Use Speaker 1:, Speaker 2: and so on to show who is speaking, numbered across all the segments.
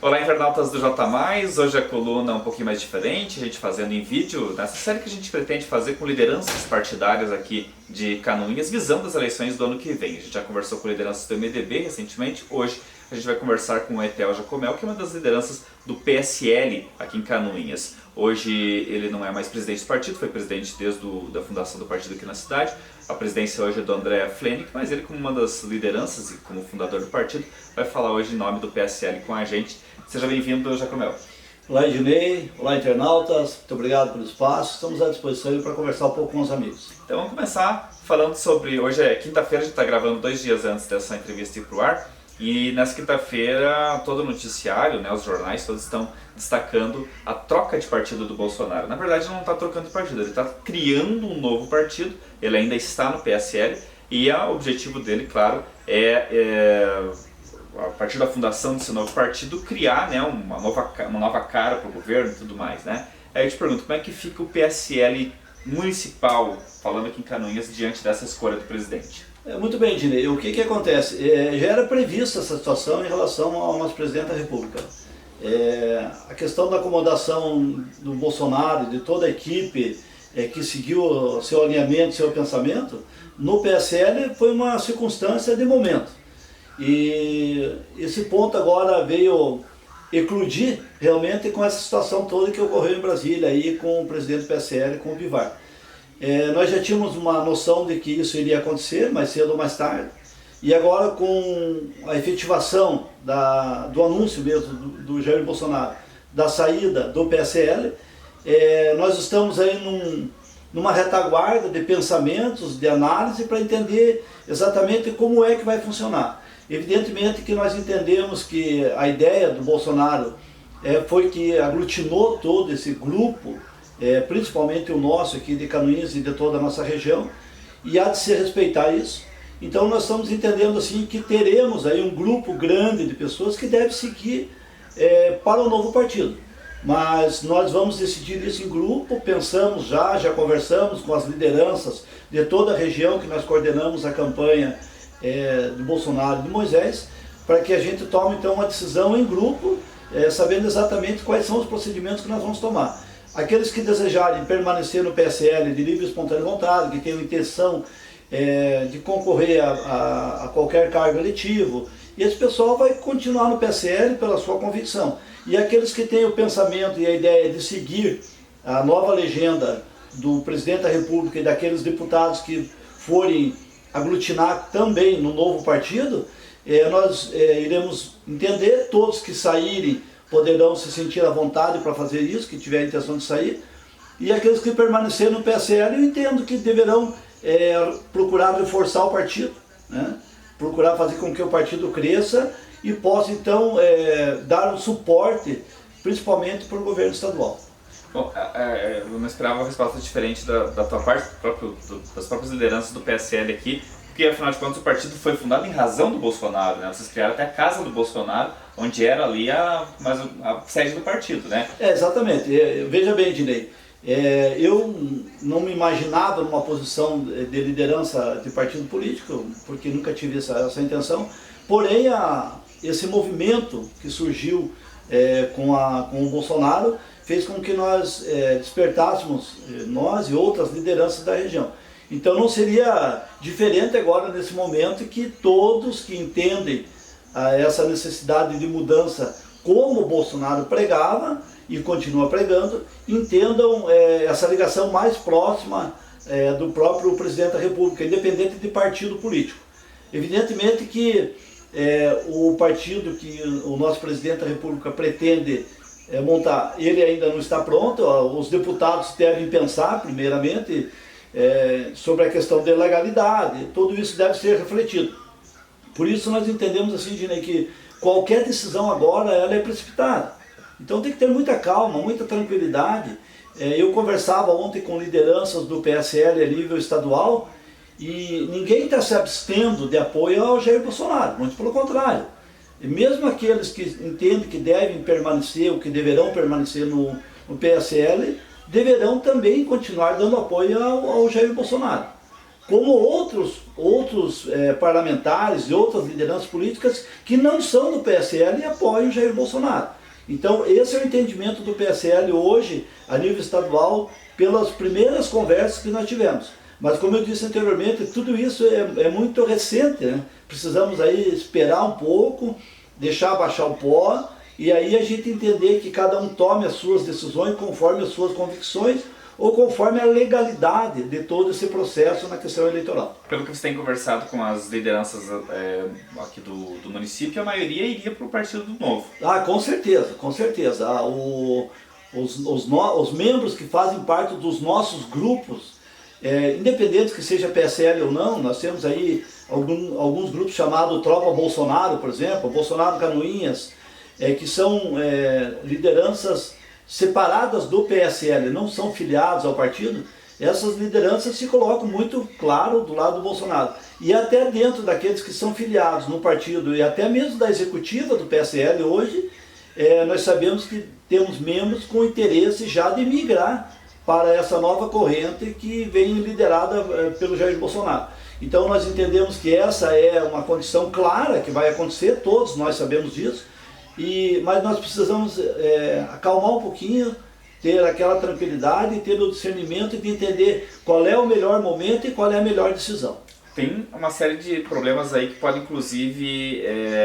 Speaker 1: Olá, internautas do J+, hoje a coluna é um pouquinho mais diferente, a gente fazendo em vídeo, nessa série que a gente pretende fazer com lideranças partidárias aqui de Canoinhas, visando as eleições do ano que vem. A gente já conversou com lideranças do MDB recentemente, hoje a gente vai conversar com o Etel Jacomel, que é uma das lideranças do PSL aqui em Canoinhas. Hoje ele não é mais presidente do partido, foi presidente desde a fundação do partido aqui na cidade. A presidência hoje é do André Flenick, mas ele, como uma das lideranças e como fundador do partido, vai falar hoje em nome do PSL com a gente. Seja bem-vindo, Jacomel.
Speaker 2: Olá, Ednei. Olá, internautas. Muito obrigado pelo espaço. Estamos à disposição para conversar um pouco com os amigos.
Speaker 1: Então vamos começar falando sobre... Hoje é quinta-feira, a gente está gravando 2 dias antes dessa entrevista ir para o ar. E nessa quinta-feira, todo o noticiário, né, os jornais todos estão destacando a troca de partido do Bolsonaro. Na verdade, ele não está trocando de partido, ele está criando um novo partido, ele ainda está no PSL e o objetivo dele, claro, a partir da fundação desse novo partido, criar, né, uma nova cara para o governo e tudo mais, né? Aí eu te pergunto, como é que fica o PSL municipal, falando aqui em Canoinhas, diante dessa escolha do presidente?
Speaker 2: Muito bem, Ednei. O que acontece? Já era prevista essa situação em relação ao nosso presidente da República. A questão da acomodação do Bolsonaro e de toda a equipe que seguiu seu alinhamento, seu pensamento, no PSL foi uma circunstância de momento. E esse ponto agora veio eclodir realmente com essa situação toda que ocorreu em Brasília aí com o presidente do PSL, com o Bivar. Nós já tínhamos uma noção de que isso iria acontecer mais cedo ou mais tarde, e agora com a efetivação do anúncio mesmo do Jair Bolsonaro, da saída do PSL, nós estamos aí numa retaguarda de pensamentos, de análise, para entender exatamente como é que vai funcionar. Evidentemente que nós entendemos que a ideia do Bolsonaro foi que aglutinou todo esse grupo, principalmente o nosso aqui de Canoinhas e de toda a nossa região, e há de se respeitar isso. Então nós estamos entendendo assim que teremos aí um grupo grande de pessoas que deve seguir para o novo partido. Mas nós vamos decidir isso em grupo, pensamos já conversamos com as lideranças de toda a região que nós coordenamos a campanha do Bolsonaro e do Moisés, para que a gente tome então uma decisão em grupo, sabendo exatamente quais são os procedimentos que nós vamos tomar. Aqueles que desejarem permanecer no PSL de livre e espontânea vontade, que tenham intenção de concorrer a qualquer cargo eletivo, e esse pessoal vai continuar no PSL pela sua convicção. E aqueles que têm o pensamento e a ideia de seguir a nova legenda do presidente da República e daqueles deputados que forem aglutinar também no novo partido, nós iremos entender, todos que saírem poderão se sentir à vontade para fazer isso, que tiver a intenção de sair, e aqueles que permanecerem no PSL, eu entendo que deverão procurar reforçar o partido, né? Procurar fazer com que o partido cresça e possa então dar um suporte, principalmente para o governo estadual.
Speaker 1: Bom, eu não esperava uma resposta diferente da tua parte, das próprias lideranças do PSL aqui, porque afinal de contas o partido foi fundado em razão do Bolsonaro, né? Vocês criaram até a casa do Bolsonaro, onde era ali a sede do partido, né?
Speaker 2: Exatamente. Veja bem, Ednei, eu não me imaginava numa posição de liderança de partido político, porque nunca tive essa intenção, porém esse movimento que surgiu com o Bolsonaro fez com que nós despertássemos, nós e outras lideranças da região. Então não seria diferente agora nesse momento que todos que entendem essa necessidade de mudança, como o Bolsonaro pregava e continua pregando, entendam essa ligação mais próxima do próprio presidente da República, independente de partido político. Evidentemente que o partido que o nosso presidente da República pretende montar, ele ainda não está pronto, os deputados devem pensar primeiramente sobre a questão da legalidade, tudo isso deve ser refletido. Por isso nós entendemos assim, Gina, que qualquer decisão agora ela é precipitada. Então tem que ter muita calma, muita tranquilidade. Eu conversava ontem com lideranças do PSL a nível estadual e ninguém está se abstendo de apoio ao Jair Bolsonaro, muito pelo contrário. E mesmo aqueles que entendem que devem permanecer ou que deverão permanecer no PSL, deverão também continuar dando apoio ao Jair Bolsonaro. como outros parlamentares e outras lideranças políticas que não são do PSL e apoiam o Jair Bolsonaro. Então esse é o entendimento do PSL hoje, a nível estadual, pelas primeiras conversas que nós tivemos. Mas como eu disse anteriormente, tudo isso é muito recente, né? Precisamos aí esperar um pouco, deixar baixar o pó, e aí a gente entender que cada um tome as suas decisões conforme as suas convicções, ou conforme a legalidade de todo esse processo na questão eleitoral.
Speaker 1: Pelo que você tem conversado com as lideranças aqui do município, a maioria iria para o Partido Novo.
Speaker 2: Ah, com certeza, com certeza. Os membros que fazem parte dos nossos grupos, independente que seja PSL ou não, nós temos aí alguns grupos chamados Tropa Bolsonaro, por exemplo, Bolsonaro Canoinhas, que são lideranças separadas do PSL, não são filiados ao partido. Essas lideranças se colocam muito claro do lado do Bolsonaro. E até dentro daqueles que são filiados no partido e até mesmo da executiva do PSL hoje, nós sabemos que temos membros com interesse já de migrar para essa nova corrente que vem liderada pelo Jair Bolsonaro. Então nós entendemos que essa é uma condição clara que vai acontecer, todos nós sabemos disso, mas nós precisamos acalmar um pouquinho, ter aquela tranquilidade, ter o discernimento de entender qual é o melhor momento e qual é a melhor decisão.
Speaker 1: Tem uma série de problemas aí que podem, inclusive,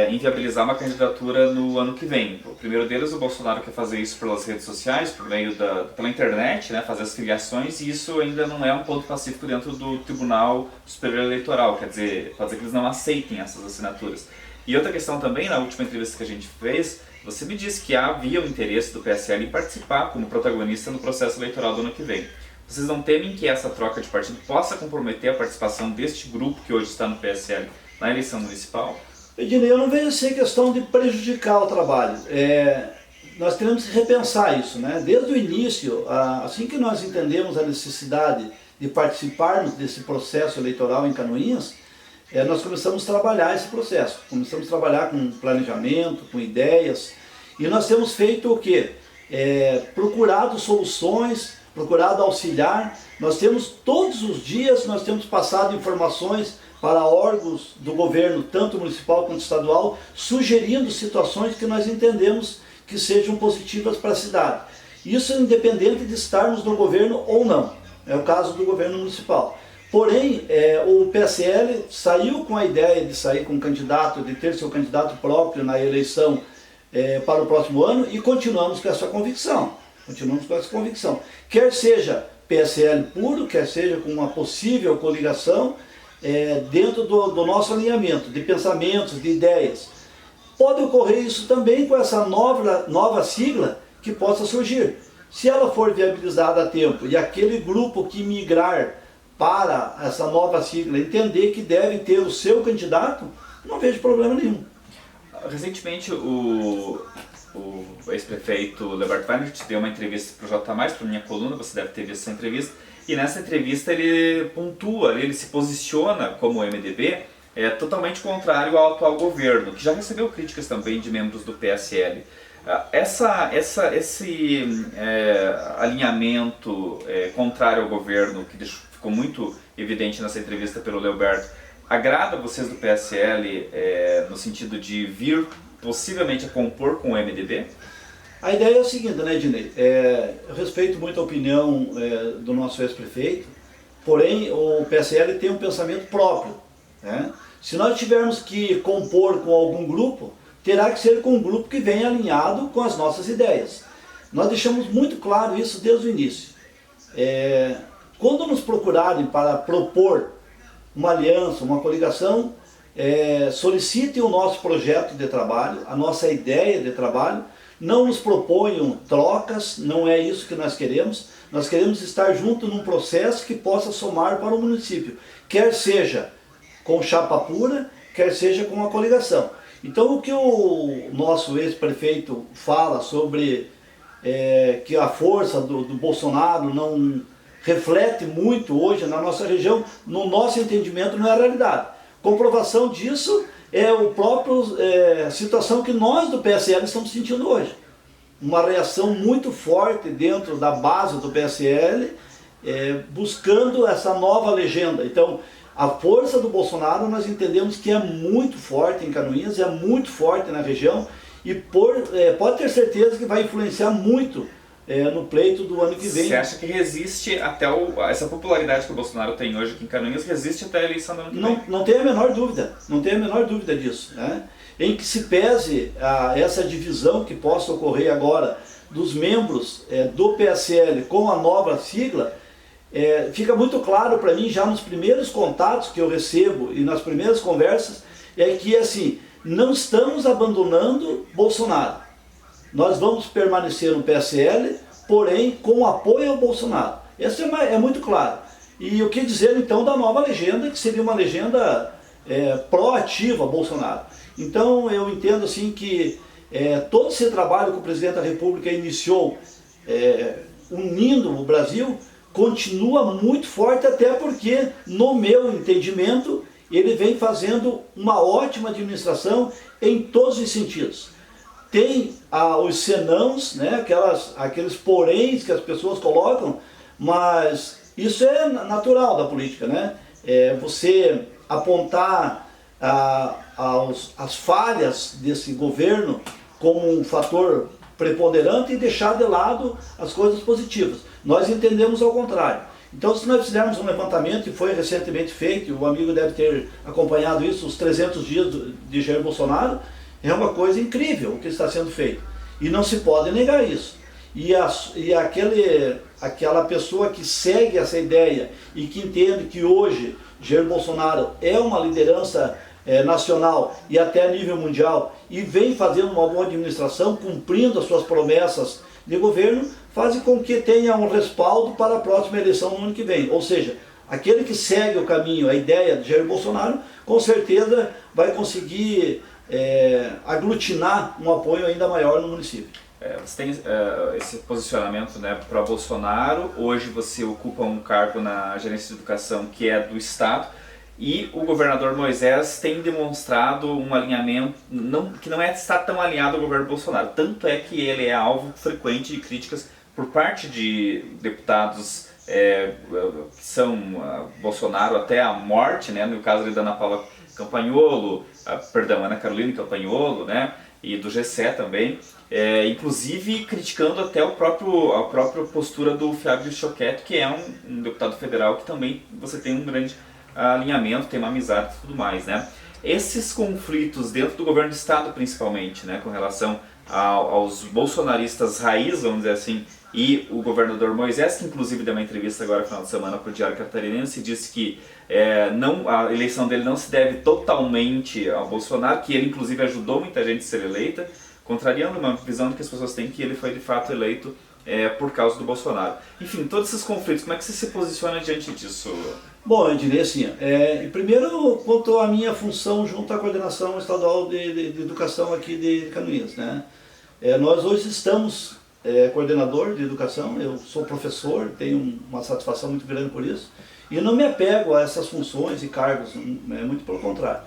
Speaker 1: inviabilizar uma candidatura no ano que vem. O primeiro deles, o Bolsonaro quer fazer isso pelas redes sociais, pela internet, né, fazer as filiações, e isso ainda não é um ponto pacífico dentro do Tribunal Superior Eleitoral, quer dizer, pode dizer que eles não aceitem essas assinaturas. E outra questão também, na última entrevista que a gente fez, você me disse que havia o interesse do PSL em participar como protagonista no processo eleitoral do ano que vem. Vocês não temem que essa troca de partido possa comprometer a participação deste grupo que hoje está no PSL na eleição municipal?
Speaker 2: Ednei, eu não vejo ser questão de prejudicar o trabalho. Nós temos que repensar isso, né? Desde o início, assim que nós entendemos a necessidade de participarmos desse processo eleitoral em Canoinhas, nós começamos a trabalhar esse processo. Começamos a trabalhar com planejamento, com ideias, e nós temos feito o quê? Procurado soluções, procurado auxiliar. Nós temos todos os dias, nós temos passado informações para órgãos do governo, tanto municipal quanto estadual, sugerindo situações que nós entendemos que sejam positivas para a cidade. Isso independente de estarmos no governo ou não, é o caso do governo municipal. Porém, o PSL saiu com a ideia de sair com um candidato, de ter seu candidato próprio na eleição para o próximo ano, e continuamos com essa convicção. Quer seja PSL puro, quer seja com uma possível coligação, dentro do nosso alinhamento de pensamentos, de ideias. Pode ocorrer isso também com essa nova sigla que possa surgir. Se ela for viabilizada a tempo e aquele grupo que migrar para essa nova sigla entender que deve ter o seu candidato, não vejo problema nenhum.
Speaker 1: Recentemente o ex-prefeito Lebart Weiner deu uma entrevista para o J+, para minha coluna, você deve ter visto essa entrevista, e nessa entrevista ele pontua, ele se posiciona como MDB totalmente contrário ao atual governo, que já recebeu críticas também de membros do PSL. Esse alinhamento contrário ao governo, que ficou muito evidente nessa entrevista pelo Leoberto, agrada vocês do PSL no sentido de vir possivelmente a compor com o MDB?
Speaker 2: A ideia é a seguinte, né, Ednei? Eu respeito muito a opinião do nosso ex-prefeito, porém o PSL tem um pensamento próprio, né? Se nós tivermos que compor com algum grupo, terá que ser com um grupo que venha alinhado com as nossas ideias. Nós deixamos muito claro isso desde o início. Quando nos procurarem para propor uma aliança, uma coligação, solicitem o nosso projeto de trabalho, a nossa ideia de trabalho. Não nos proponham trocas, não é isso que nós queremos. Nós queremos estar junto num processo que possa somar para o município, quer seja com chapa pura, quer seja com a coligação. Então o que o nosso ex-prefeito fala sobre que a força do Bolsonaro não reflete muito hoje na nossa região, no nosso entendimento não é a realidade. Comprovação disso é a própria situação que nós do PSL estamos sentindo hoje. Uma reação muito forte dentro da base do PSL, buscando essa nova legenda. Então, A força do Bolsonaro nós entendemos que é muito forte em Canoinhas, é muito forte na região e pode ter certeza que vai influenciar muito no pleito do ano que vem.
Speaker 1: Você acha que resiste até essa popularidade que o Bolsonaro tem hoje aqui em Canoinhas, resiste até a eleição do ano que vem?
Speaker 2: Não tem a menor dúvida, não tem a menor dúvida disso, né? Em que se pese essa divisão que possa ocorrer agora dos membros do PSL com a nova sigla, fica muito claro para mim já nos primeiros contatos que eu recebo e nas primeiras conversas, que assim, não estamos abandonando Bolsonaro. Nós vamos permanecer no PSL, porém com apoio ao Bolsonaro. Isso é muito claro. E o que dizer então da nova legenda, que seria uma legenda pró-ativa a Bolsonaro. Então eu entendo assim que todo esse trabalho que o presidente da República iniciou, unindo o Brasil, continua muito forte, até porque, no meu entendimento, ele vem fazendo uma ótima administração em todos os sentidos. Tem os senãos, né, aqueles poréns que as pessoas colocam, mas isso é natural da política, né? Você apontar as falhas desse governo como um fator preponderante e deixar de lado as coisas positivas. Nós entendemos ao contrário. Então, se nós fizermos um levantamento, e foi recentemente feito, o amigo deve ter acompanhado isso, os 300 dias de Jair Bolsonaro, é uma coisa incrível o que está sendo feito. E não se pode negar isso. E aquela pessoa que segue essa ideia e que entende que hoje Jair Bolsonaro é uma liderança nacional e até a nível mundial e vem fazendo uma boa administração, cumprindo as suas promessas de governo, faz com que tenha um respaldo para a próxima eleição no ano que vem. Ou seja, aquele que segue o caminho, a ideia de Jair Bolsonaro, com certeza vai conseguir aglutinar um apoio ainda maior no município.
Speaker 1: Você tem esse posicionamento, né, para Bolsonaro. Hoje você ocupa um cargo na gerência de educação que é do Estado. E o governador Moisés tem demonstrado um alinhamento que não está tão alinhado ao governo Bolsonaro. Tanto é que ele é alvo frequente de críticas por parte de deputados que são Bolsonaro até a morte, né? No caso da Ana Paula Campagnolo, Ana Carolina Campagnolo, né? E do Gessé também, inclusive criticando até a própria postura do Fábio Choquette, que é um deputado federal que também você tem um grande alinhamento, tem uma amizade e tudo mais, né? Esses conflitos dentro do governo do estado, principalmente, né, com relação aos bolsonaristas raiz, vamos dizer assim, e o governador Moisés, que inclusive deu uma entrevista agora no final de semana para o Diário Catarinense, disse que a eleição dele não se deve totalmente ao Bolsonaro, que ele inclusive ajudou muita gente a ser eleita, contrariando uma visão que as pessoas têm que ele foi de fato eleito por causa do Bolsonaro. Enfim, todos esses conflitos, como é que você se posiciona diante disso?
Speaker 2: Bom, eu diria assim, primeiro quanto à minha função junto à Coordenação Estadual de Educação aqui de Canoinhas, né? Nós hoje estamos coordenador de educação, eu sou professor, tenho uma satisfação muito grande por isso, e não me apego a essas funções e cargos, muito pelo contrário.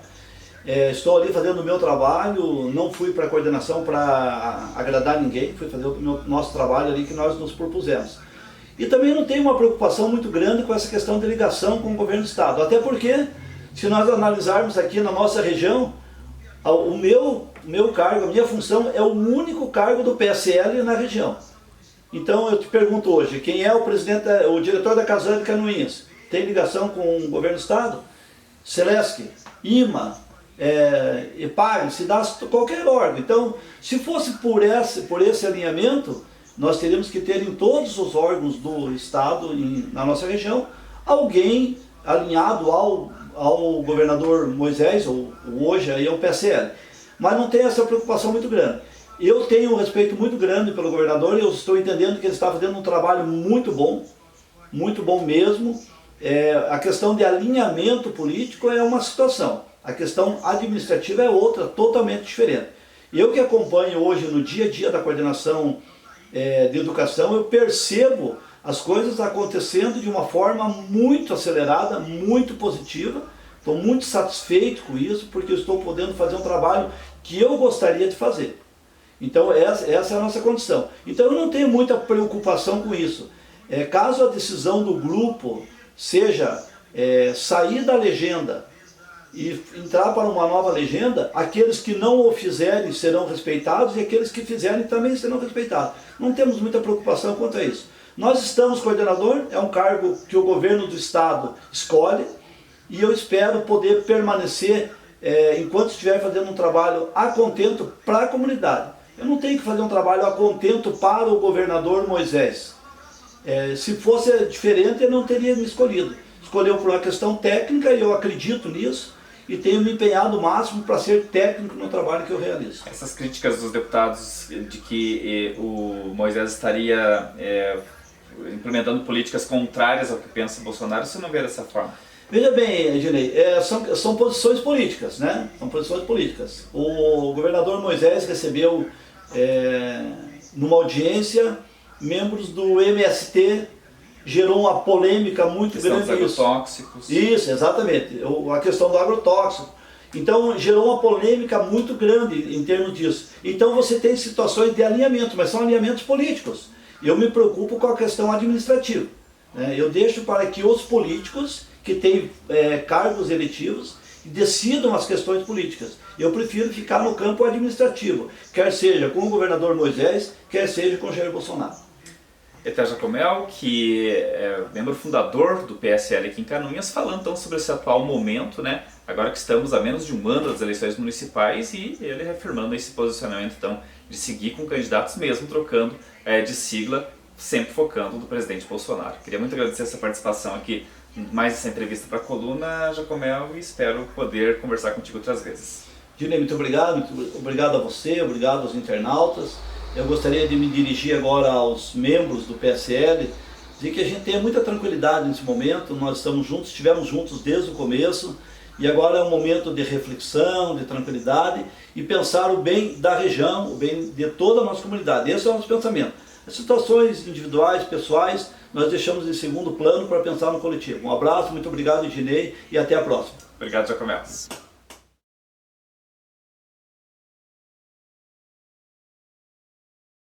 Speaker 2: Estou ali fazendo o meu trabalho, não fui para a coordenação para agradar ninguém, fui fazer o nosso trabalho ali que nós nos propusemos. E também não tenho uma preocupação muito grande com essa questão de ligação com o governo do estado, até porque, se nós analisarmos aqui na nossa região, o meu cargo, a minha função é o único cargo do PSL na região. Então eu te pergunto hoje, quem é o diretor da Casan de Canoinhas? Tem ligação com o governo do estado? Celesc, IMA, EPAG, SIDAS, qualquer órgão. Então, se fosse por esse alinhamento, nós teríamos que ter em todos os órgãos do estado, na nossa região, alguém alinhado ao governador Moisés, ou hoje aí ao PSL. Mas não tem essa preocupação muito grande. Eu tenho um respeito muito grande pelo governador e eu estou entendendo que ele está fazendo um trabalho muito bom mesmo. A questão de alinhamento político é uma situação, a questão administrativa é outra, totalmente diferente. Eu que acompanho hoje no dia a dia da coordenação de educação, eu percebo as coisas acontecendo de uma forma muito acelerada, muito positiva. Estou muito satisfeito com isso, porque eu estou podendo fazer um trabalho que eu gostaria de fazer. Então essa é a nossa condição. Então eu não tenho muita preocupação com isso. Caso a decisão do grupo seja sair da legenda e entrar para uma nova legenda, aqueles que não o fizerem serão respeitados e aqueles que fizerem também serão respeitados. Não temos muita preocupação quanto a isso. Nós estamos coordenador, é um cargo que o governo do estado escolhe e eu espero poder permanecer enquanto estiver fazendo um trabalho a contento para a comunidade. Eu não tenho que fazer um trabalho a contento para o governador Moisés. Se fosse diferente, eu não teria me escolhido. Escolheu por uma questão técnica e eu acredito nisso e tenho me empenhado o máximo para ser técnico no trabalho que eu realizo.
Speaker 1: Essas críticas dos deputados de que o Moisés estaria implementando políticas contrárias ao que pensa o Bolsonaro, você não vê dessa forma?
Speaker 2: Veja bem, Ednei, são posições políticas, né? São posições políticas. O governador Moisés recebeu, numa audiência, membros do MST, gerou uma polêmica muito grande.
Speaker 1: Dos agrotóxicos.
Speaker 2: Isso, exatamente. A questão do agrotóxico. Então, gerou uma polêmica muito grande em termos disso. Então, você tem situações de alinhamento, mas são alinhamentos políticos. Eu me preocupo com a questão administrativa. Eu deixo para que os políticos que têm cargos eletivos decidam as questões políticas. Eu prefiro ficar no campo administrativo, quer seja com o governador Moisés, quer seja com o Jair Bolsonaro.
Speaker 1: Eter Jacomel, que é membro fundador do PSL aqui em Canoinhas, falando então sobre esse atual momento, né? Agora que estamos a menos de um ano das eleições municipais e ele reafirmando esse posicionamento então de seguir com candidatos mesmo trocando de sigla, sempre focando no presidente Bolsonaro. Queria muito agradecer essa participação aqui, mais essa entrevista para a Coluna, Jacomel, e espero poder conversar contigo outras vezes.
Speaker 2: Dilei, muito obrigado a você, obrigado aos internautas. Eu gostaria de me dirigir agora aos membros do PSL, dizer que a gente tenha muita tranquilidade nesse momento, nós estamos juntos, estivemos juntos desde o começo, e agora é um momento de reflexão, de tranquilidade, e pensar o bem da região, o bem de toda a nossa comunidade. Esse é o nosso pensamento. As situações individuais, pessoais, nós deixamos em segundo plano para pensar no coletivo. Um abraço, muito obrigado, Ednei, e até a próxima.
Speaker 1: Obrigado, Jacomel.